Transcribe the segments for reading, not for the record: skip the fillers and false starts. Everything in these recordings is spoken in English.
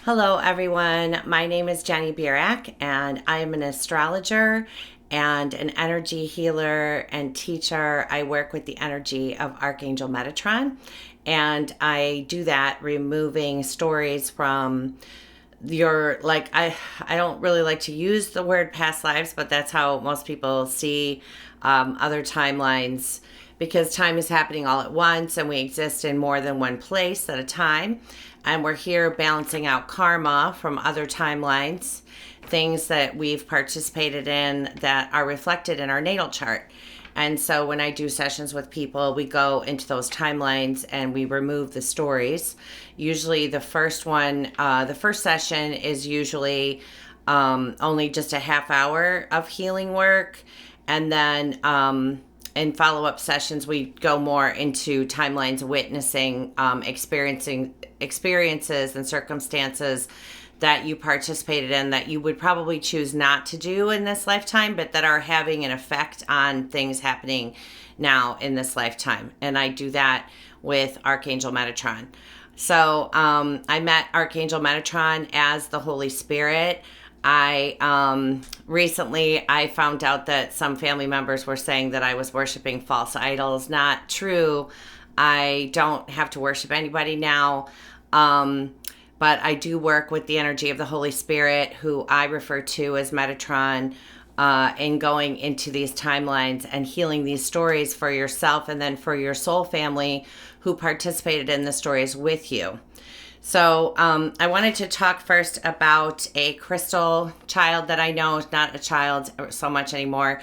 Hello, everyone. My name is Jennyb, and I am an astrologer and an energy healer and teacher. I work with the energy of Archangel Metatron, and I do that removing stories from your I don't really like to use the word past lives, but that's how most people see other timelines, because time is happening all at once and we exist in more than one place at a time, and we're here balancing out karma from other timelines, things that we've participated in that are reflected in our natal chart. And so when I do sessions with people, we go into those timelines and we remove the stories. Usually the first session is usually only just a half hour of healing work. And then in follow-up sessions, we go more into timelines, witnessing, experiencing experiences and circumstances that you participated in that you would probably choose not to do in this lifetime, but that are having an effect on things happening now in this lifetime. And I do that with Archangel Metatron. So I met Archangel Metatron as the Holy Spirit. I recently I found out that some family members were saying that I was worshiping false idols. Not true. I don't have to worship anybody now. But I do work with the energy of the Holy Spirit, who I refer to as Metatron, in going into these timelines and healing these stories for yourself and then for your soul family who participated in the stories with you. So I wanted to talk first about a crystal child that I know is not a child so much anymore.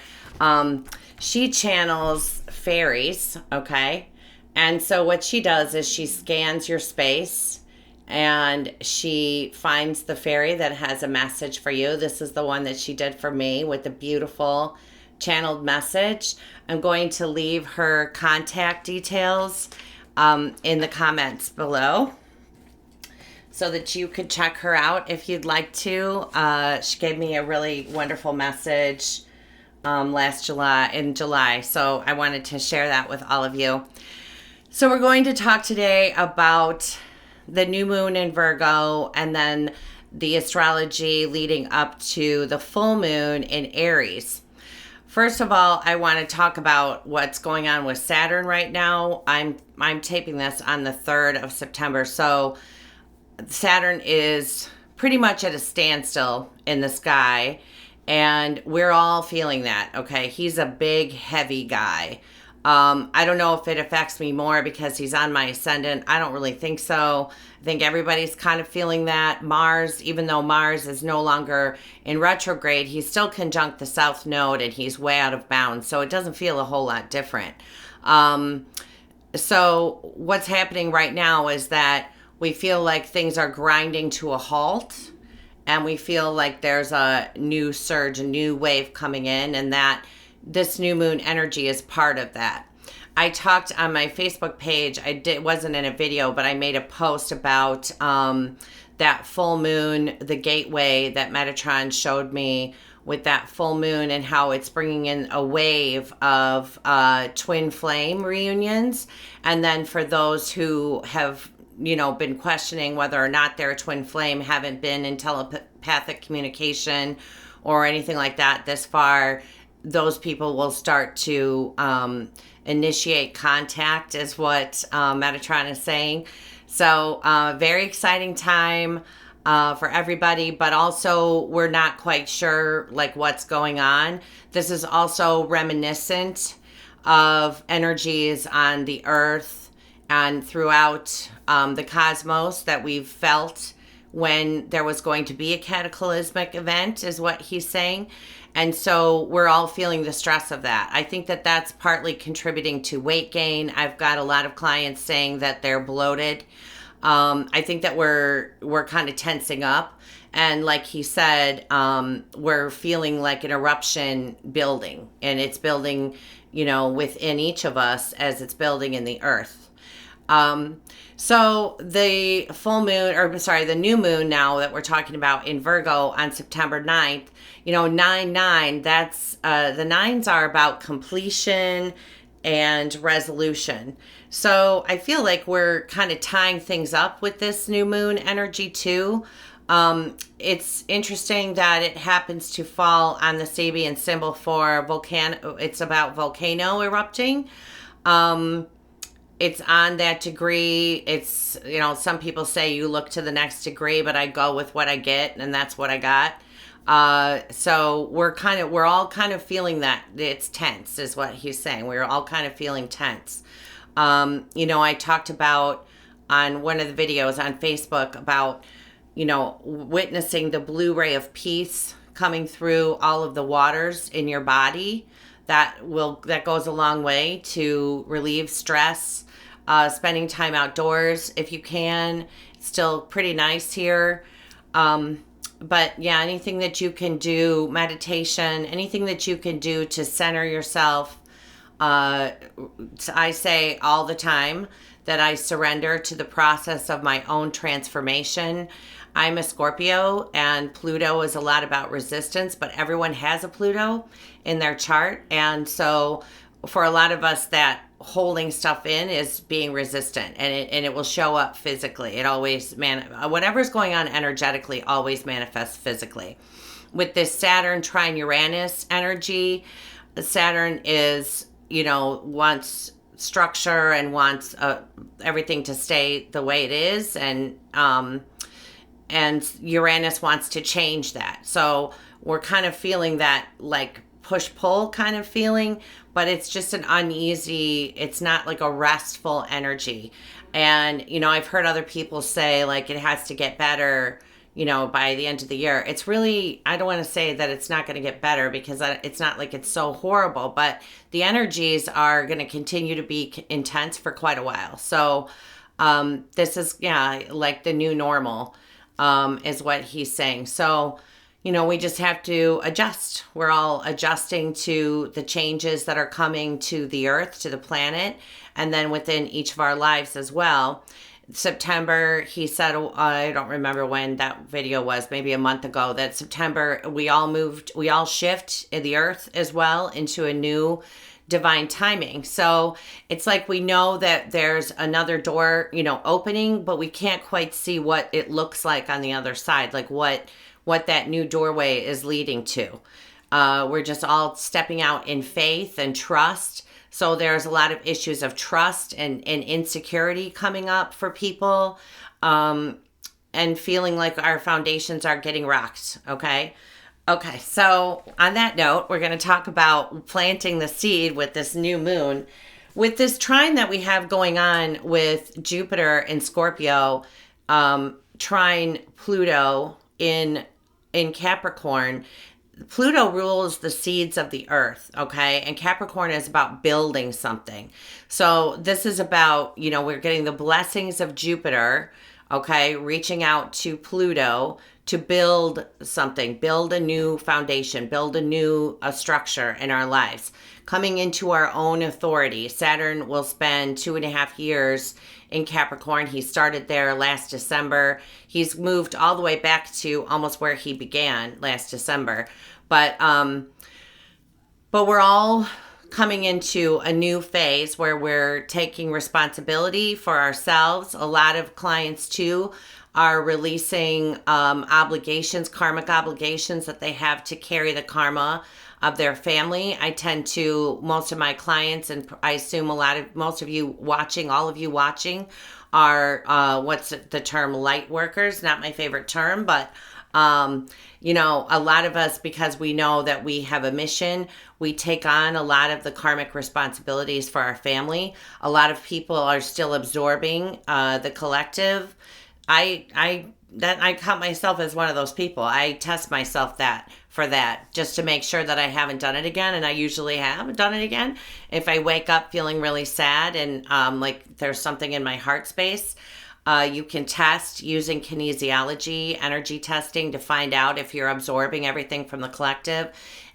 She channels fairies, okay? And so what she does is she scans your space and she finds the fairy that has a message for you. This is the one that she did for me with the beautiful channeled message. I'm going to leave her contact details in the comments below so that you could check her out if you'd like to. She gave me a really wonderful message last July. So I wanted to share that with all of you. So we're going to talk today about the new moon in Virgo, and then the astrology leading up to the full moon in Aries. First of all, I want to talk about what's going on with Saturn right now. I'm taping this on the 3rd of September, so Saturn is pretty much at a standstill in the sky, and we're all feeling that, okay? He's a big, heavy guy. I don't know if it affects me more because he's on my ascendant. I don't really think so. I think everybody's kind of feeling that. Mars, even though Mars is no longer in retrograde, he's still conjunct the South Node and he's way out of bounds. So it doesn't feel a whole lot different. So what's happening right now is that we feel like things are grinding to a halt, and we feel like there's a new surge, a new wave coming in, and that this new moon energy is part of that. I talked on my Facebook page, wasn't in a video, but I made a post about that full moon, the gateway that Metatron showed me with that full moon, and how it's bringing in a wave of twin flame reunions. And then for those who have, been questioning whether or not they're a twin flame, haven't been in telepathic communication or anything like that this far, those people will start to initiate contact, is what Metatron is saying. So very exciting time for everybody, but also we're not quite sure what's going on. This is also reminiscent of energies on the earth and throughout the cosmos that we've felt when there was going to be a cataclysmic event, is what he's saying. And so we're all feeling the stress of that. I think that that's partly contributing to weight gain. I've got a lot of clients saying that they're bloated. I think that we're kind of tensing up. And like he said, we're feeling like an eruption building. And it's building, within each of us as it's building in the earth. So the the new moon now that we're talking about in Virgo on September 9th, 9-9, that's, the nines are about completion, and resolution. So I feel like we're kind of tying things up with this new moon energy too. It's interesting that it happens to fall on the Sabian symbol for volcano. It's about volcano erupting. It's on that degree. It's, some people say you look to the next degree, but I go with what I get, and that's what I got. So we're all kind of feeling that it's tense, is what he's saying. We're all kind of feeling tense. I talked about on one of the videos on Facebook about, witnessing the blue ray of peace coming through all of the waters in your body. That goes a long way to relieve stress. Spending time outdoors if you can. It's still pretty nice here. But yeah, anything that you can do, meditation, anything that you can do to center yourself. I say all the time that I surrender to the process of my own transformation. I'm a Scorpio, and Pluto is a lot about resistance, but everyone has a Pluto in their chart. And so for a lot of us, that holding stuff in is being resistant, and it will show up physically. It always, whatever's going on energetically always manifests physically. With this Saturn trine Uranus energy, Saturn is, wants structure and wants everything to stay the way it is, and Uranus wants to change that. So we're kind of feeling that like push-pull kind of feeling, but it's just an uneasy, it's not like a restful energy. And, I've heard other people say like it has to get better, by the end of the year. It's really, I don't want to say that it's not going to get better, because it's not like it's so horrible, but the energies are going to continue to be intense for quite a while. So this is, like the new normal, is what he's saying. So, we just have to adjust. We're all adjusting to the changes that are coming to the earth, to the planet, and then within each of our lives as well. September, he said, I don't remember when that video was, maybe a month ago, that September, we all shift in the earth as well into a new divine timing. So it's like we know that there's another door, opening, but we can't quite see what it looks like on the other side, like what that new doorway is leading to. We're just all stepping out in faith and trust. So there's a lot of issues of trust and insecurity coming up for people, and feeling like our foundations are getting rocked. Okay, so on that note, we're going to talk about planting the seed with this new moon. With this trine that we have going on with Jupiter in Scorpio, trine Pluto in Capricorn. Pluto rules the seeds of the earth, okay? And Capricorn is about building something. So this is about, we're getting the blessings of Jupiter, okay, reaching out to Pluto to build something, build a new foundation, build a new structure in our lives, coming into our own authority. Saturn will spend 2.5 years in Capricorn. He started there last December. He's moved all the way back to almost where he began last December. But we're all coming into a new phase where we're taking responsibility for ourselves. A lot of clients too are releasing obligations, karmic obligations that they have to carry the karma of their family. I tend to, most of my clients, and I assume most of you watching, all of you watching, are what's the term, light workers. Not my favorite term, but a lot of us, because we know that we have a mission, we take on a lot of the karmic responsibilities for our family. A lot of people are still absorbing the collective. I count myself as one of those people. I test myself for that, just to make sure that I haven't done it again. And I usually have done it again. If I wake up feeling really sad and like there's something in my heart space, you can test using kinesiology, energy testing, to find out if you're absorbing everything from the collective.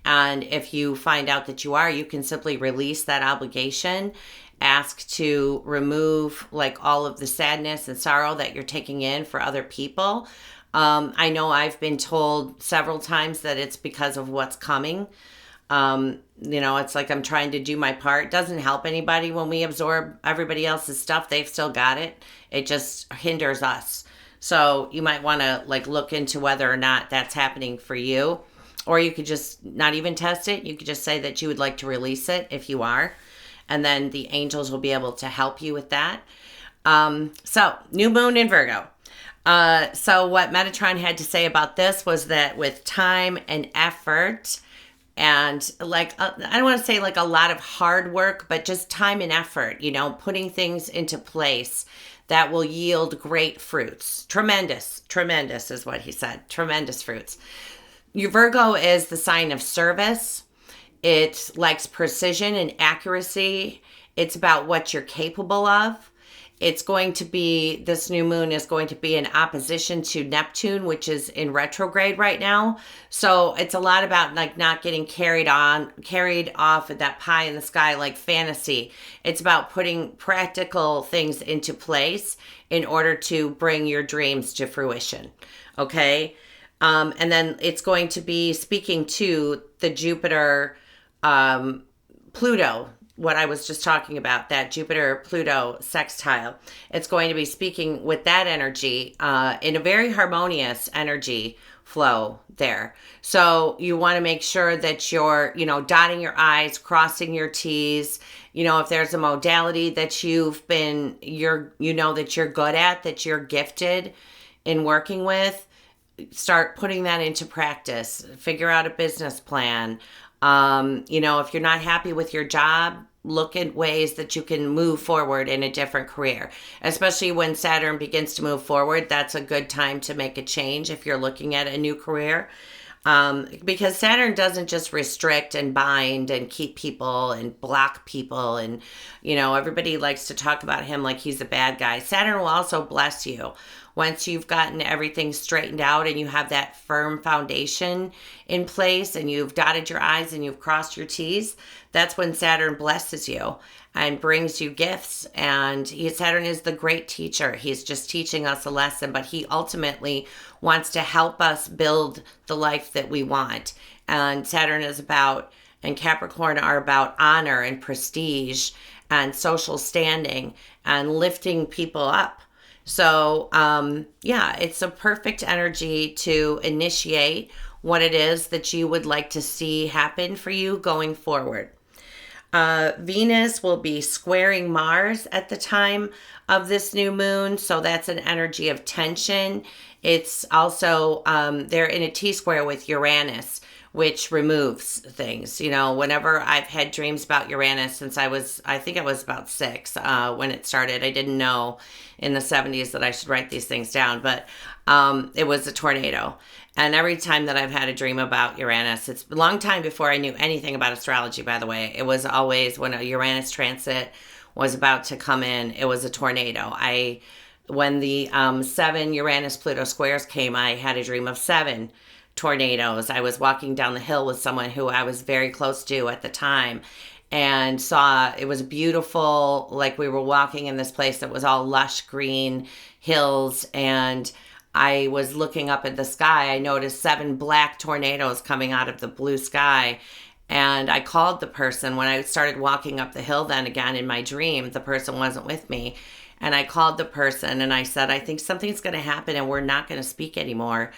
And if you find out that you are, you can simply release that obligation. Ask to remove like all of the sadness and sorrow that you're taking in for other people. I know I've been told several times that it's because of what's coming. It's like I'm trying to do my part. It doesn't help anybody when we absorb everybody else's stuff. They've still got it. It just hinders us. So you might want to like look into whether or not that's happening for you. Or you could just not even test it. You could just say that you would like to release it if you are. And then the angels will be able to help you with that. So new moon in Virgo. So what Metatron had to say about this was that with time and effort, and like I don't want to say like a lot of hard work, but just time and effort, putting things into place that will yield great fruits. Tremendous is what he said. Tremendous fruits. Your Virgo is the sign of service. It likes precision and accuracy. It's about what you're capable of. This new moon is going to be in opposition to Neptune, which is in retrograde right now. So it's a lot about like not getting carried off at that pie in the sky like fantasy. It's about putting practical things into place in order to bring your dreams to fruition. Okay. And then it's going to be speaking to the Jupiter, Pluto, what I was just talking about, that Jupiter-Pluto sextile. It's going to be speaking with that energy in a very harmonious energy flow there. So you want to make sure that you're, dotting your I's, crossing your T's. If there's a modality that that you're good at, that you're gifted in working with, start putting that into practice. Figure out a business plan. If you're not happy with your job, look at ways that you can move forward in a different career. Especially when Saturn begins to move forward, that's a good time to make a change if you're looking at a new career. Because Saturn doesn't just restrict and bind and keep people and block people. And, everybody likes to talk about him like he's a bad guy. Saturn will also bless you. Once you've gotten everything straightened out and you have that firm foundation in place and you've dotted your I's and you've crossed your T's, that's when Saturn blesses you and brings you gifts. And Saturn is the great teacher. He's just teaching us a lesson, but he ultimately wants to help us build the life that we want. And Saturn and Capricorn are about honor and prestige and social standing and lifting people up. So, it's a perfect energy to initiate what it is that you would like to see happen for you going forward. Venus will be squaring Mars at the time of this new moon. So that's an energy of tension. It's also, they're in a T-square with Uranus, which removes things. Whenever I've had dreams about Uranus since I think I was about 6 when it started. I didn't know in the 70s that I should write these things down, but it was a tornado. And every time that I've had a dream about Uranus, it's a long time before I knew anything about astrology, by the way. It was always when a Uranus transit was about to come in, it was a tornado. When the 7 Uranus-Pluto squares came, I had a dream of 7 tornadoes. I was walking down the hill with someone who I was very close to at the time and saw it was beautiful. Like we were walking in this place that was all lush green hills, and I was looking up at the sky. I noticed 7 black tornadoes coming out of the blue sky. And I called the person when I started walking up the hill then again in my dream. The person wasn't with me. And I called the person and I said, I think something's going to happen and we're not going to speak anymore.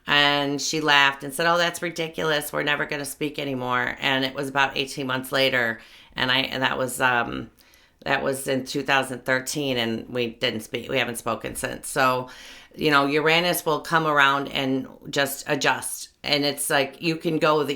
And she laughed and said, oh, that's ridiculous. We're never going to speak anymore. And it was about 18 months later. And that was in 2013, and we didn't speak. We haven't spoken since. So, Uranus will come around and just adjust. And it's like it can go the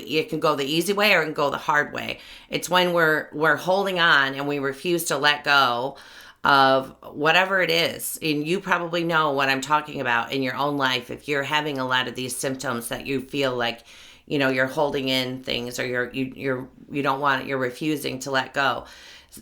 easy way or it can go the hard way. It's when we're holding on and we refuse to let go of whatever it is. And you probably know what I'm talking about in your own life. If you're having a lot of these symptoms that you feel like, you're holding in things or you don't want it, you're refusing to let go.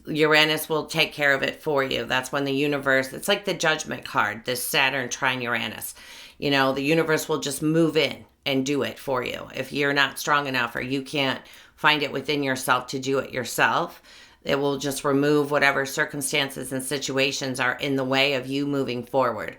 Uranus will take care of it for you. That's when the universe, it's like the judgment card, this Saturn trine Uranus. The universe will just move in and do it for you. If you're not strong enough or you can't find it within yourself to do it yourself, it will just remove whatever circumstances and situations are in the way of you moving forward.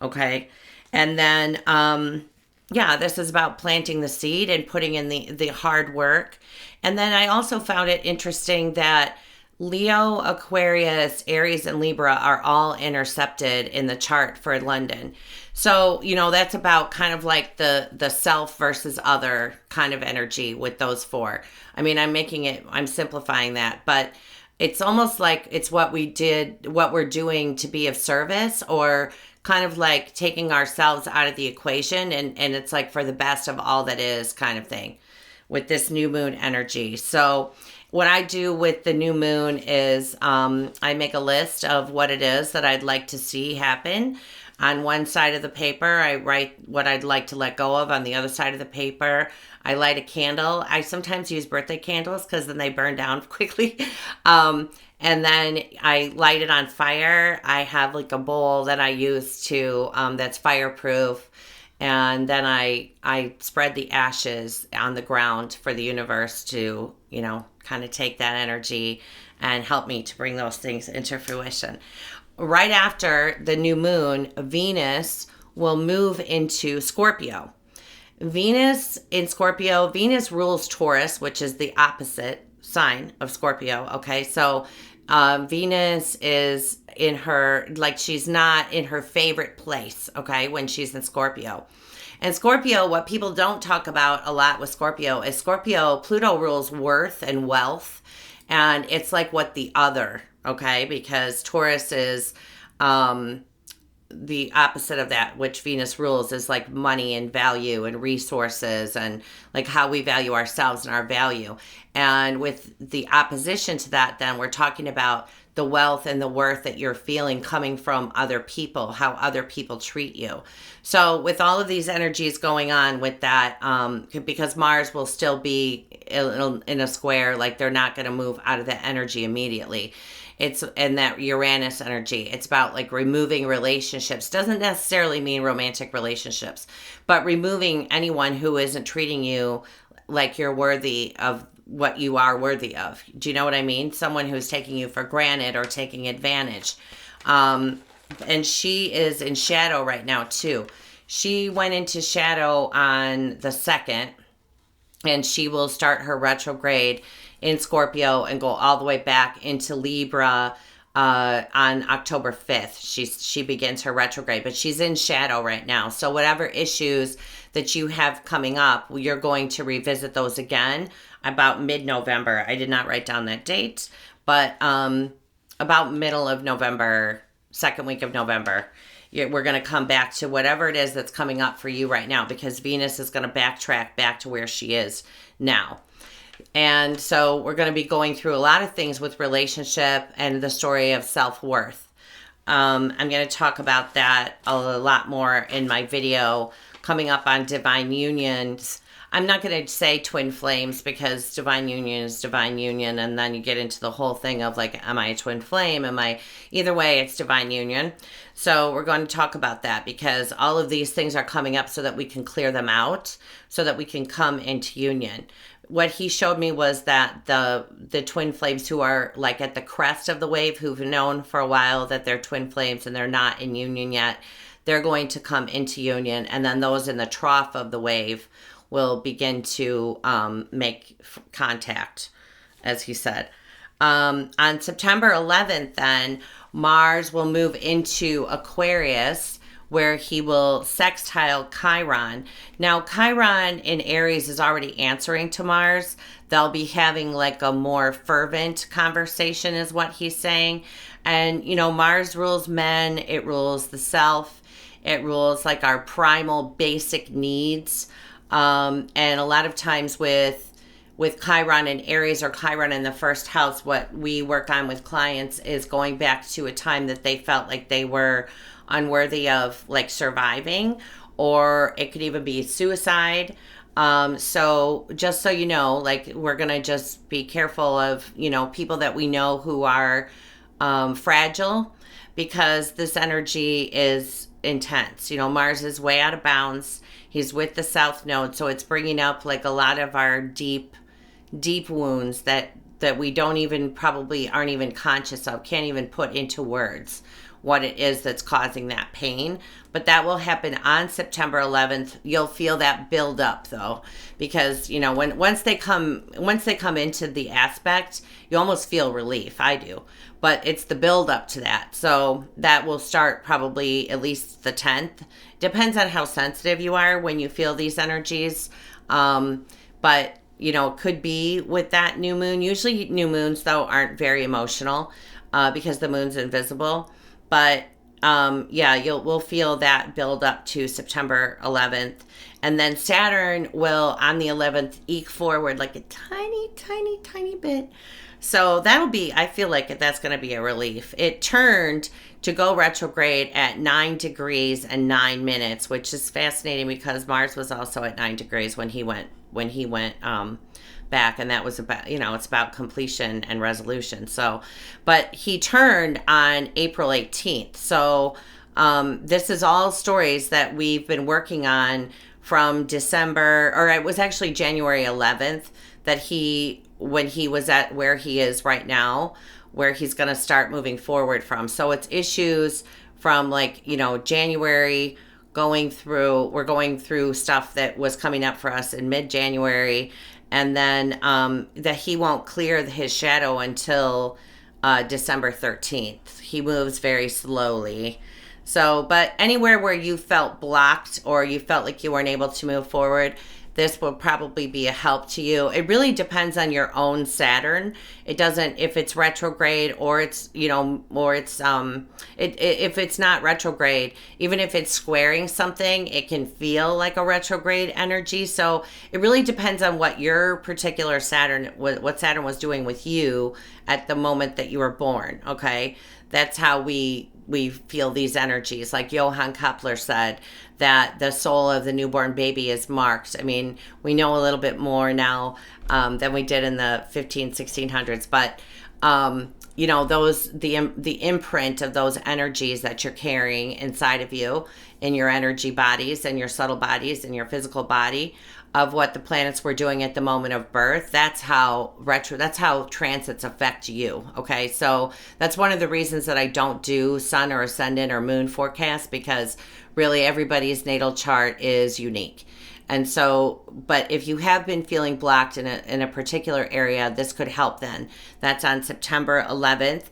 Okay. And then, yeah, this is about planting the seed and putting in the hard work. And then I also found it interesting that Leo, Aquarius, Aries, and Libra are all intercepted in the chart for London. So, that's about kind of like the self versus other kind of energy with those four. I mean, I'm simplifying that, but it's almost like it's what we're doing to be of service, or kind of like taking ourselves out of the equation, and it's like for the best of all that is kind of thing with this new moon energy. So what I do with the new moon is I make a list of what it is that I'd like to see happen. On one side of the paper, I write what I'd like to let go of. On the other side of the paper, I light a candle. I sometimes use birthday candles because then they burn down quickly. And then I light it on fire. I have like a bowl that I use to that's fireproof. And then I spread the ashes on the ground for the universe to, kind of take that energy and help me to bring those things into fruition. Right after the new moon, Venus will move into Scorpio. Venus in Scorpio, Venus rules Taurus, which is the opposite sign of Scorpio. Okay, so Venus is she's not in her favorite place, okay, when she's in Scorpio. And Scorpio, what people don't talk about a lot with Scorpio is Pluto rules worth and wealth. And it's like what the other, okay, because Taurus is the opposite of that, which Venus rules is like money and value and resources and like how we value ourselves and our value. And with the opposition to that, then we're talking about the wealth and the worth that you're feeling coming from other people, how other people treat you. So with all of these energies going on with that, because Mars will still be in a square, like they're not going to move out of that energy immediately. It's in that Uranus energy. It's about like removing relationships. Doesn't necessarily mean romantic relationships, but removing anyone who isn't treating you like you're worthy of what you are worthy of. Do you know what I mean? Someone who's taking you for granted or taking advantage. And she is in shadow right now too. She went into shadow on the 2nd, and she will start her retrograde in Scorpio and go all the way back into Libra on October 5th. She begins her retrograde, but she's in shadow right now. So whatever issues that you have coming up, you're going to revisit those again about mid-November. I did not write down that date, but about middle of November, second week of November, we're going to come back to whatever it is that's coming up for you right now, because Venus is going to backtrack back to where she is now. And so we're going to be going through a lot of things with relationship and the story of self-worth. I'm going to talk about that a lot more in my video coming up on divine unions. I'm not going to say twin flames, because divine union is divine union, and then you get into the whole thing of like, am I a twin flame? Either way, it's divine union. So we're going to talk about that, because all of these things are coming up so that we can clear them out, so that we can come into union. What he showed me was that the twin flames who are like at the crest of the wave, who've known for a while that they're twin flames and they're not in union yet, they're going to come into union. And then those in the trough of the wave will begin to make contact, as he said. On September 11th, then, Mars will move into Aquarius, where he will sextile Chiron. Now, Chiron in Aries is already answering to Mars. They'll be having like a more fervent conversation, is what he's saying. And, Mars rules men. It rules the self. It rules like our primal basic needs. And a lot of times with Chiron in Aries or Chiron in the first house, what we work on with clients is going back to a time that they felt like they were unworthy of like surviving, or it could even be suicide. So just so you know, like we're going to just be careful of, people that we know who are fragile, because this energy is intense. Mars is way out of bounds. He's with the South Node, so it's bringing up like a lot of our deep wounds that we don't even, probably aren't even conscious of, can't even put into words, what it is that's causing that pain. But that will happen on September 11th. You'll feel that build up though, because you know once they come into the aspect, you almost feel relief. I do, but it's the build up to that. So that will start probably at least the 10th. Depends on how sensitive you are when you feel these energies. But you know, it could be with that new moon. Usually new moons though aren't very emotional because the moon's invisible. But yeah, we'll feel that build up to September 11th. And then Saturn will, on the 11th, eke forward like a tiny, tiny, tiny bit. So that'll be, I feel like that's going to be a relief. It turned to go retrograde at 9 degrees and 9 minutes, which is fascinating because Mars was also at 9 degrees when he went back, and that was about, you know, it's about completion and resolution. So, but he turned on April 18th. So this is all stories that we've been working on from December, or it was actually January 11th that when he was at where he is right now, where he's going to start moving forward from. So it's issues from like, you know, January we're going through stuff that was coming up for us in mid-January, and then that he won't clear his shadow until December 13th. He moves very slowly. So, but anywhere where you felt blocked or you felt like you weren't able to move forward, this will probably be a help to you. It really depends on your own Saturn. It doesn't, if it's retrograde or it's, you know, or it's, if it's not retrograde, even if it's squaring something, it can feel like a retrograde energy. So it really depends on what your particular Saturn, what Saturn was doing with you at the moment that you were born. Okay. That's how we feel these energies. Like Johann Kepler said, that the soul of the newborn baby is marked. I mean, we know a little bit more now than we did in the 1600s, but you know, the imprint of those energies that you're carrying inside of you, in your energy bodies and your subtle bodies and your physical body, of what the planets were doing at the moment of birth. That's how transits affect you. Okay, so that's one of the reasons that I don't do sun or ascendant or moon forecast, because really everybody's natal chart is unique. And so, but if you have been feeling blocked in a particular area, this could help then. That's on September 11th.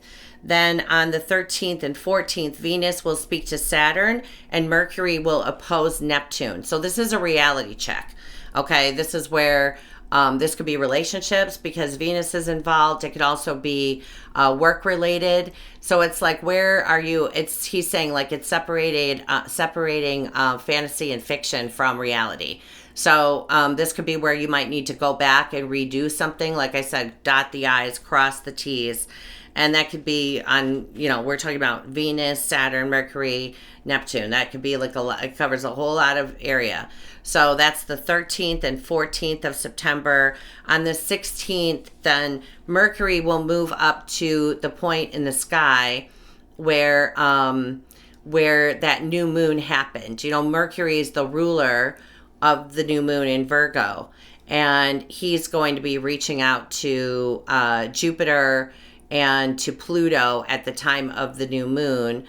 Then on the 13th and 14th, Venus will speak to Saturn and Mercury will oppose Neptune. So this is a reality check. Okay, this is where this could be relationships because Venus is involved. It could also be work related. So it's like, where are you? He's saying like it's separating fantasy and fiction from reality. So this could be where you might need to go back and redo something. Like I said, dot the I's, cross the T's. And that could be on, you know, we're talking about Venus, Saturn, Mercury, Neptune. That could be like it covers a whole lot of area. So that's the 13th and 14th of September. On the 16th, then Mercury will move up to the point in the sky where that new moon happened. You know, Mercury is the ruler of the new moon in Virgo. And he's going to be reaching out to Jupiter and to Pluto at the time of the new moon.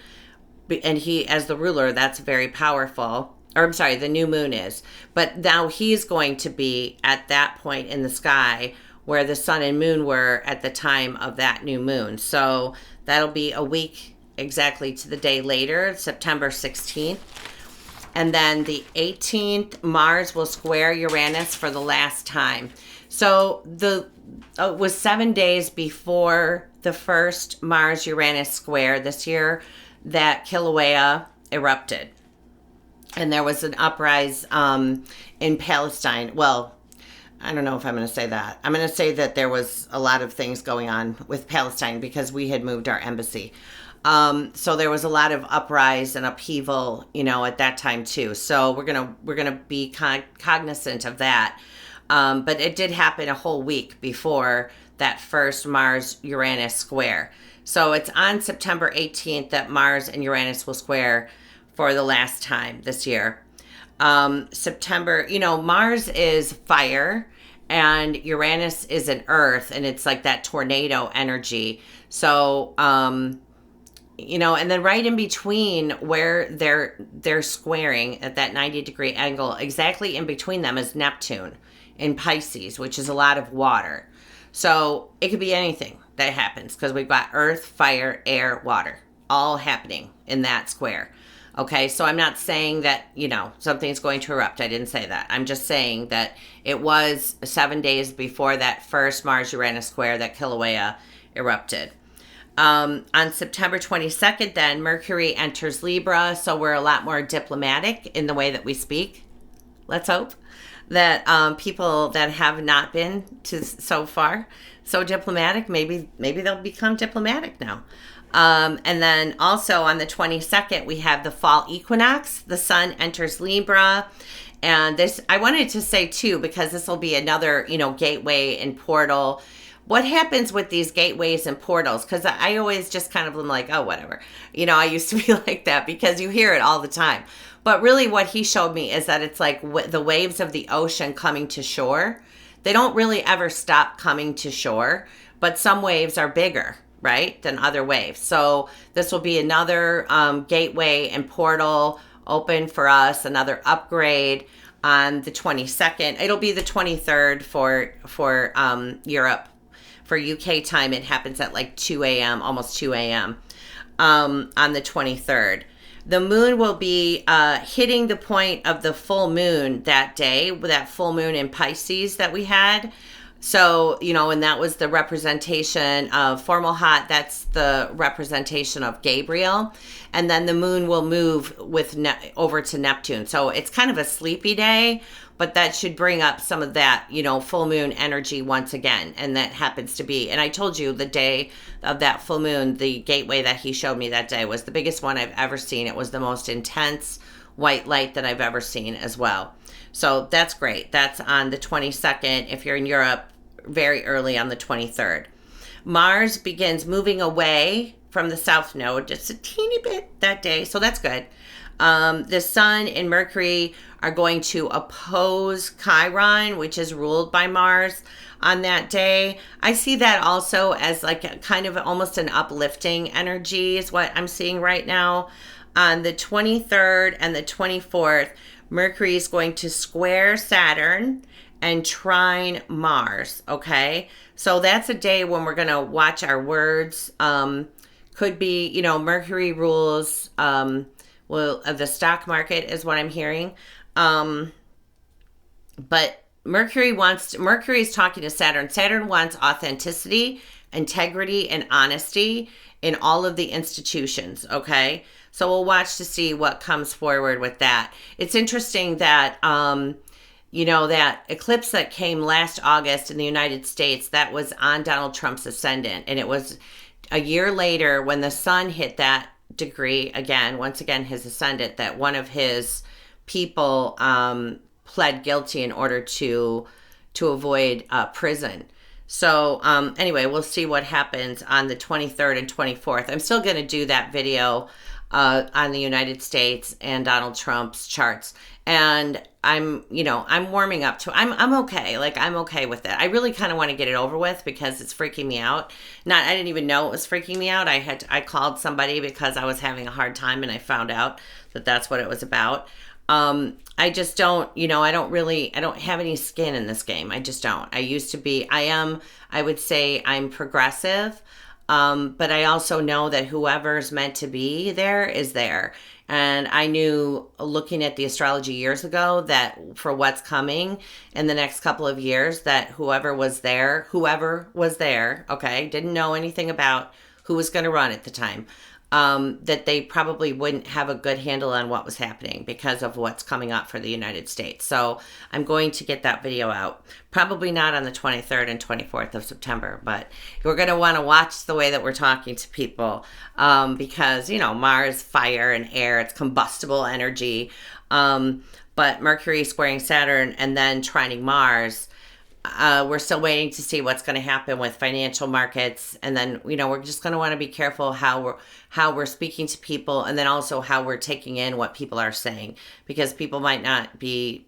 And he, as the ruler, that's very powerful. Or I'm sorry, the new moon is. But now he's going to be at that point in the sky where the sun and moon were at the time of that new moon. So that'll be a week exactly to the day later, September 16th. And then the 18th, Mars will square Uranus for the last time. So it was 7 days before the first Mars-Uranus square this year that Kilauea erupted. And there was an uprising in Palestine. Well, I don't know if I'm going to say that. I'm going to say that there was a lot of things going on with Palestine because we had moved our embassy. So there was a lot of uprising and upheaval, you know, at that time too. So we're gonna be cognizant of that. But it did happen a whole week before that first Mars-Uranus square. So it's on September 18th that Mars and Uranus will square for the last time this year. September, you know, Mars is fire and Uranus is an earth, and it's like that tornado energy. So and then right in between where they're squaring at that 90-degree angle, exactly in between them is Neptune in Pisces, which is a lot of water. So it could be anything that happens because we've got earth, fire, air, water, all happening in that square. Okay, so I'm not saying that, something's going to erupt. I didn't say that. I'm just saying that it was 7 days before that first Mars-Uranus square that Kilauea erupted. On September 22nd, then, Mercury enters Libra, so we're a lot more diplomatic in the way that we speak. Let's hope that people that have not been to so far so diplomatic, maybe they'll become diplomatic now. And then also on the 22nd, we have the fall equinox. The sun enters Libra. And this, I wanted to say too, because this will be another, gateway and portal. What happens with these gateways and portals? Because I always just kind of am like, oh, whatever. I used to be like that because you hear it all the time. But really what he showed me is that it's like the waves of the ocean coming to shore. They don't really ever stop coming to shore, but some waves are bigger, right, than other waves. So this will be another gateway and portal open for us, another upgrade on the 22nd. It'll be the 23rd for Europe. For UK time, it happens at like 2 a.m., almost 2 a.m. On the 23rd. The moon will be hitting the point of the full moon that day, that full moon in Pisces that we had. So, and that was the representation of Formalhat. That's the representation of Gabriel. And then the moon will move over to Neptune. So it's kind of a sleepy day, but that should bring up some of that, full moon energy once again. And that happens to be, and I told you the day of that full moon, the gateway that he showed me that day was the biggest one I've ever seen. It was the most intense white light that I've ever seen as well. So that's great. That's on the 22nd. If you're in Europe, very early on the 23rd. Mars begins moving away from the south node just a teeny bit that day. So that's good. The sun and Mercury are going to oppose Chiron, which is ruled by Mars on that day. I see that also as like a kind of almost an uplifting energy is what I'm seeing right now. On the 23rd and the 24th, Mercury is going to square Saturn and trine Mars, okay? So that's a day when we're going to watch our words. Could be, Mercury rules the stock market is what I'm hearing. But Mercury is talking to Saturn. Saturn wants authenticity, integrity, and honesty in all of the institutions, okay? So we'll watch to see what comes forward with that. It's interesting that, that eclipse that came last August in the United States, that was on Donald Trump's ascendant. And it was a year later when the sun hit that degree again, once again, his ascendant, that one of his people pled guilty in order to avoid prison. So anyway, we'll see what happens on the 23rd and 24th. I'm still going to do that video on the United States and Donald Trump's charts. And I'm warming up to, I'm okay. Like, I'm okay with it. I really kind of want to get it over with because it's freaking me out. I didn't even know it was freaking me out. I called somebody because I was having a hard time and I found out that that's what it was about. I just don't, I don't have any skin in this game. I just don't. I would say I'm progressive. But I also know that whoever's meant to be there is there. And I knew looking at the astrology years ago that for what's coming in the next couple of years, that whoever was there, okay, didn't know anything about who was going to run at the time, that they probably wouldn't have a good handle on what was happening because of what's coming up for the United States. So I'm going to get that video out. Probably not on the 23rd and 24th of September, but we're going to want to watch the way that we're talking to people because, Mars, fire and air, it's combustible energy. But Mercury squaring Saturn and then trining Mars, we're still waiting to see what's going to happen with financial markets. And then, we're just going to want to be careful how we're speaking to people, and then also how we're taking in what people are saying, because people might not be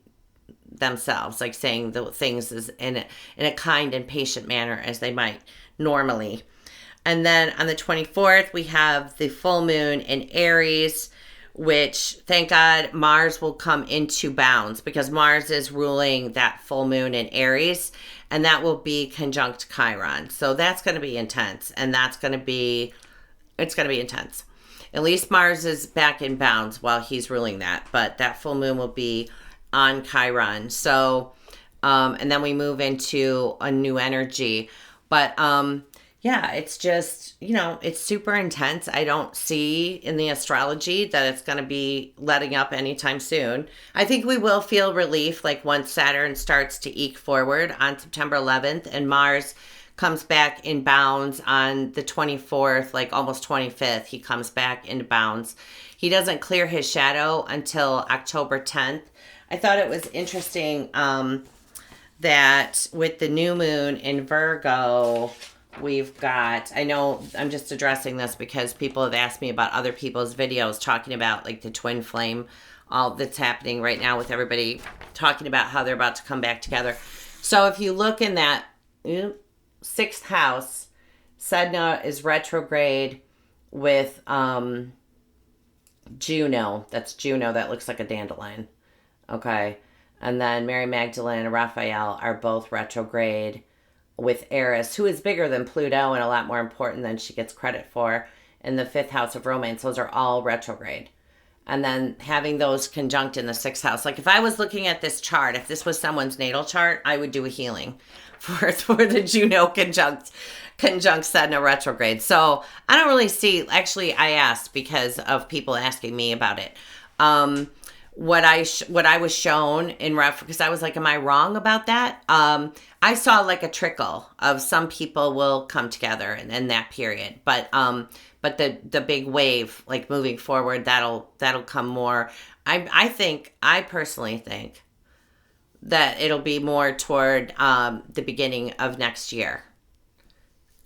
themselves, like saying the things in a kind and patient manner as they might normally. And then on the 24th, we have the full moon in Aries, which, thank God, Mars will come into bounds because Mars is ruling that full moon in Aries, and that will be conjunct Chiron. So that's going to be intense, and it's going to be intense. At least Mars is back in bounds while he's ruling that, but that full moon will be on Chiron. So, and then we move into a new energy. But yeah, it's just, it's super intense. I don't see in the astrology that it's going to be letting up anytime soon. I think we will feel relief like once Saturn starts to eke forward on September 11th and Mars comes back in bounds on the 24th, like almost 25th. He comes back into bounds. He doesn't clear his shadow until October 10th. I thought it was interesting that with the new moon in Virgo, we've got, I know I'm just addressing this because people have asked me about other people's videos talking about like the twin flame, all that's happening right now with everybody talking about how they're about to come back together. So if you look in that sixth house, Sedna is retrograde with Juno. That's Juno. That looks like a dandelion. Okay. And then Mary Magdalene and Raphael are both retrograde with Eris, who is bigger than Pluto and a lot more important than she gets credit for, in the fifth house of romance. Those are all retrograde. And then having those conjunct in the sixth house. Like if I was looking at this chart, if this was someone's natal chart, I would do a healing for the Juno conjunct Sedna retrograde. So I don't really see, actually I asked because of people asking me about it. What I was shown in because I was like, am I wrong about that? I saw like a trickle of some people will come together in that period, but the big wave, like moving forward, that'll come more. I personally think that it'll be more toward the beginning of next year.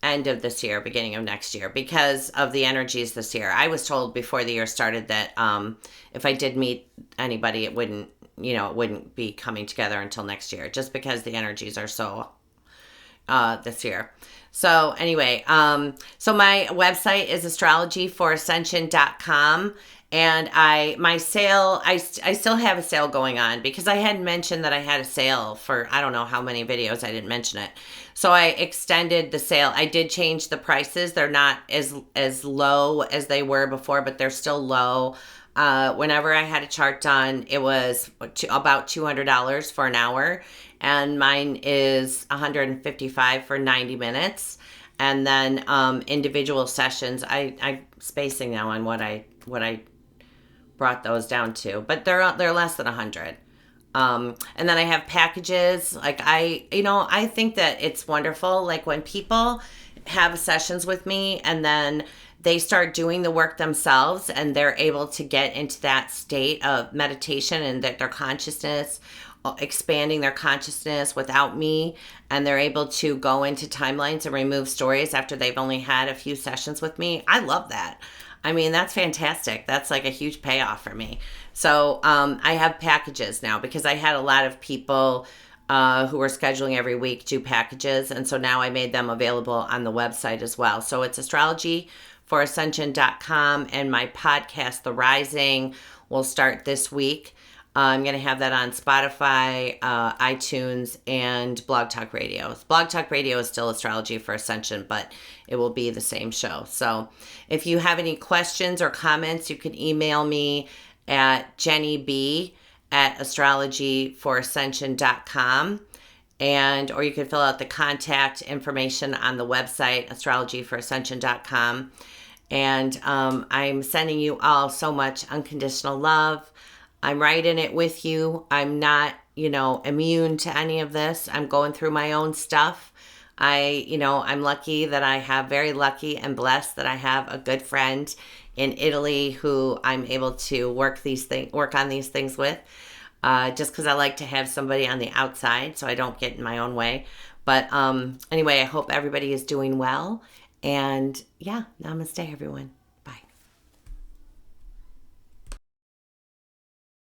End of this year, beginning of next year, because of the energies this year. I was told before the year started that if I did meet anybody, it wouldn't be coming together until next year, just because the energies are so this year. So anyway, so my website is astrologyforascension.com. And I still have a sale going on because I had mentioned that I had a sale for, I don't know how many videos I didn't mention it. So I extended the sale. I did change the prices. They're not as low as they were before, but they're still low. Whenever I had a chart done, it was about $200 for an hour. And mine is $155 for 90 minutes. And then individual sessions, I'm spacing now on what I brought those down to, but they're less than 100. And then I have packages. Like I think that it's wonderful. Like when people have sessions with me and then they start doing the work themselves and they're able to get into that state of meditation and that their consciousness, expanding their consciousness without me, and they're able to go into timelines and remove stories after they've only had a few sessions with me. I love that. I mean, that's fantastic. That's like a huge payoff for me. So I have packages now because I had a lot of people who were scheduling every week do packages. And so now I made them available on the website as well. So it's astrologyforascension.com, and my podcast, The Rising, will start this week. I'm going to have that on Spotify, iTunes, and Blog Talk Radio. Blog Talk Radio is still Astrology for Ascension, but it will be the same show. So if you have any questions or comments, you can email me at jennyb@astrologyforascension.com, or you can fill out the contact information on the website, astrologyforascension.com. And I'm sending you all so much unconditional love. I'm right in it with you. I'm not, immune to any of this. I'm going through my own stuff. I'm lucky that very lucky and blessed that I have a good friend in Italy who I'm able to work on these things with, just because I like to have somebody on the outside so I don't get in my own way. But anyway, I hope everybody is doing well. And yeah, namaste, everyone.